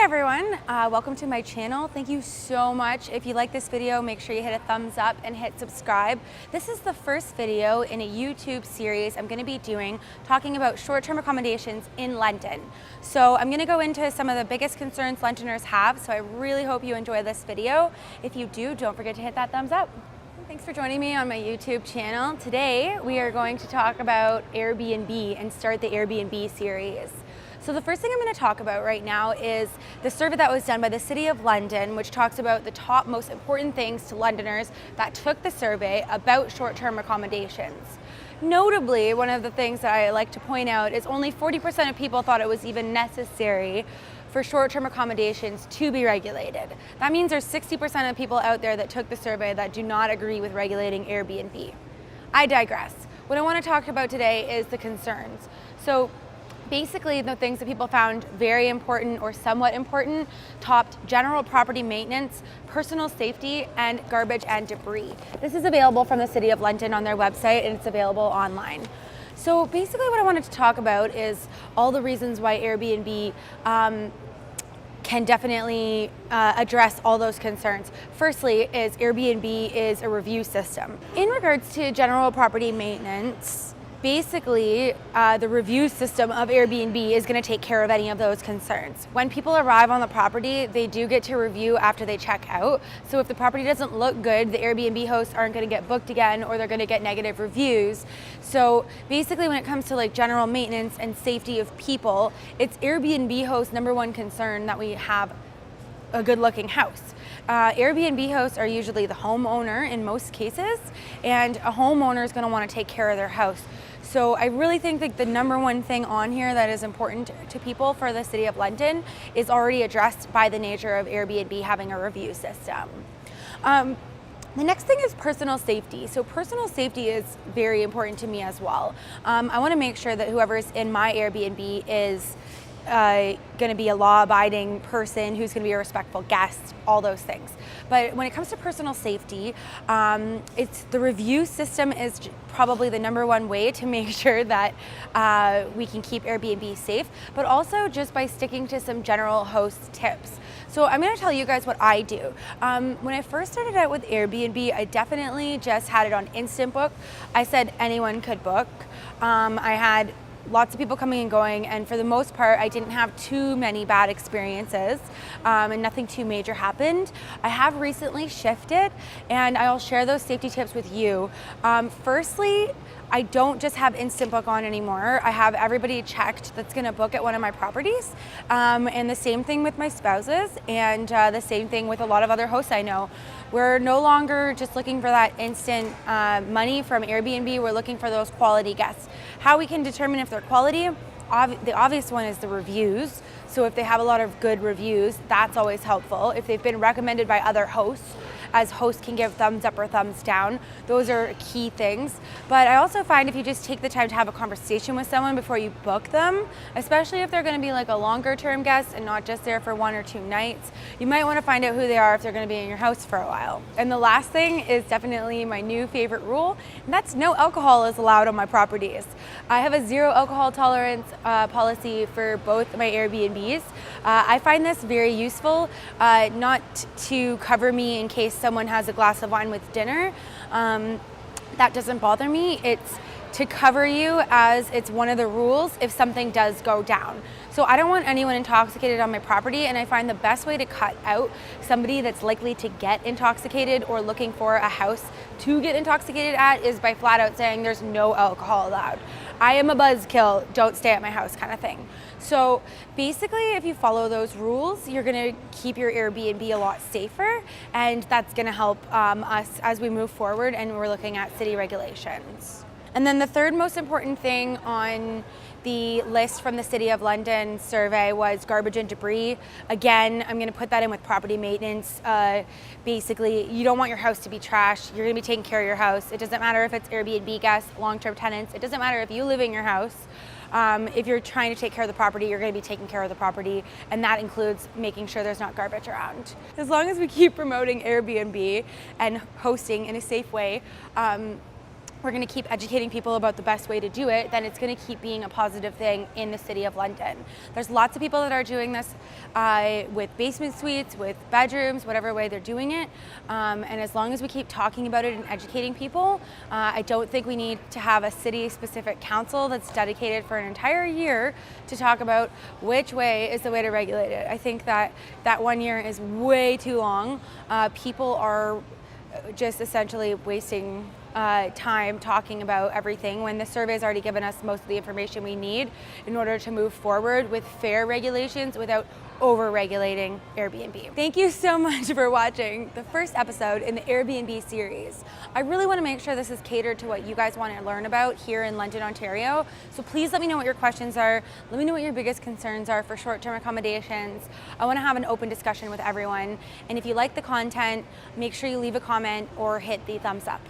everyone, welcome to my channel. Thank you so much. If you like this video, make sure you hit a thumbs up and hit subscribe. This is the first video in a YouTube series I'm going to be doing talking about short-term accommodations in London. So I'm going to go into some of the biggest concerns Londoners have, so I really hope you enjoy this video. If you do, don't forget to hit that thumbs up. Thanks for joining me on my YouTube channel. Today we are going to talk about Airbnb and start the Airbnb series. So the first thing I'm going to talk about right now is the survey that was done by the City of London, which talks about the top most important things to Londoners that took the survey about short-term accommodations. Notably, one of the things that I like to point out is only 40% of people thought it was even necessary for short-term accommodations to be regulated. That means there's 60% of people out there that took the survey that do not agree with regulating Airbnb. I digress. What I want to talk about today is the concerns. So basically, the things that people found very important or somewhat important topped general property maintenance, personal safety, and garbage and debris. This is available from the City of London on their website, and it's available online. So basically what I wanted to talk about is all the reasons why Airbnb can definitely address all those concerns. Firstly is Airbnb is a review system. In regards to general property maintenance, basically, the review system of Airbnb is going to take care of any of those concerns. When people arrive on the property, they do get to review after they check out. So if the property doesn't look good, the Airbnb hosts aren't going to get booked again, or they're going to get negative reviews. So basically, when it comes to like general maintenance and safety of people, it's Airbnb hosts' #1 concern that we have a good-looking house. Airbnb hosts are usually the homeowner in most cases, and a homeowner is going to want to take care of their house. So I really think that the #1 thing on here that is important to people for the City of London is already addressed by the nature of Airbnb having a review system. The next thing is personal safety. So personal safety is very important to me as well. I want to make sure that whoever's in my Airbnb is going to be a law-abiding person who's going to be a respectful guest, all those things. But when it comes to personal safety, it's the review system is probably the #1 way to make sure that we can keep Airbnb safe, but also just by sticking to some general host tips. So I'm going to tell you guys what I do. When I first started out with Airbnb, I definitely just had it on instant book. I said anyone could book. I had lots of people coming and going, and for the most part I didn't have too many bad experiences, and nothing too major happened. I have recently shifted, and I'll share those safety tips with you. Firstly, I don't just have instant book on anymore. I have everybody checked that's going to book at one of my properties, and the same thing with my spouses, and the same thing with a lot of other hosts I know. We're no longer just looking for that instant money from Airbnb. We're looking for those quality guests. How we can determine if they're quality? The obvious one is the reviews. So if they have a lot of good reviews, that's always helpful. If they've been recommended by other hosts, as hosts can give thumbs up or thumbs down, those are key things. But I also find if you just take the time to have a conversation with someone before you book them, especially if they're going to be like a longer term guest and not just there for 1 or 2 nights, you might want to find out who they are if they're going to be in your house for a while. And the last thing is definitely my new favorite rule, and that's no alcohol is allowed on my properties. I have a 0 alcohol tolerance policy for both my Airbnbs. I find this very useful, not to cover me in case someone has a glass of wine with dinner. That doesn't bother me. It's to cover you as it's one of the rules if something does go down. So I don't want anyone intoxicated on my property, and I find the best way to cut out somebody that's likely to get intoxicated or looking for a house to get intoxicated at is by flat out saying there's no alcohol allowed. I am a buzzkill, don't stay at my house kind of thing. So basically, if you follow those rules, you're going to keep your Airbnb a lot safer, and that's going to help us as we move forward and we're looking at city regulations. And then the third most important thing on the list from the City of London survey was garbage and debris. Again, I'm going to put that in with property maintenance. Basically, you don't want your house to be trash. You're going to be taking care of your house. It doesn't matter if it's Airbnb guests, long-term tenants. It doesn't matter if you live in your house. If you're trying to take care of the property, you're going to be taking care of the property, and that includes making sure there's not garbage around. As long as we keep promoting Airbnb and hosting in a safe way, we're going to keep educating people about the best way to do it, then it's going to keep being a positive thing in the city of London. There's lots of people that are doing this with basement suites, with bedrooms, whatever way they're doing it. And as long as we keep talking about it and educating people, I don't think we need to have a city-specific council that's dedicated for an entire year to talk about which way is the way to regulate it. I think that 1 year is way too long. People are just essentially wasting time talking about everything when the survey's already given us most of the information we need in order to move forward with fair regulations without over-regulating Airbnb. Thank you so much for watching the first episode in the Airbnb series. I really want to make sure this is catered to what you guys want to learn about here in London, Ontario. So please let me know what your questions are. Let me know what your biggest concerns are for short-term accommodations. I want to have an open discussion with everyone. And if you like the content, make sure you leave a comment or hit the thumbs up.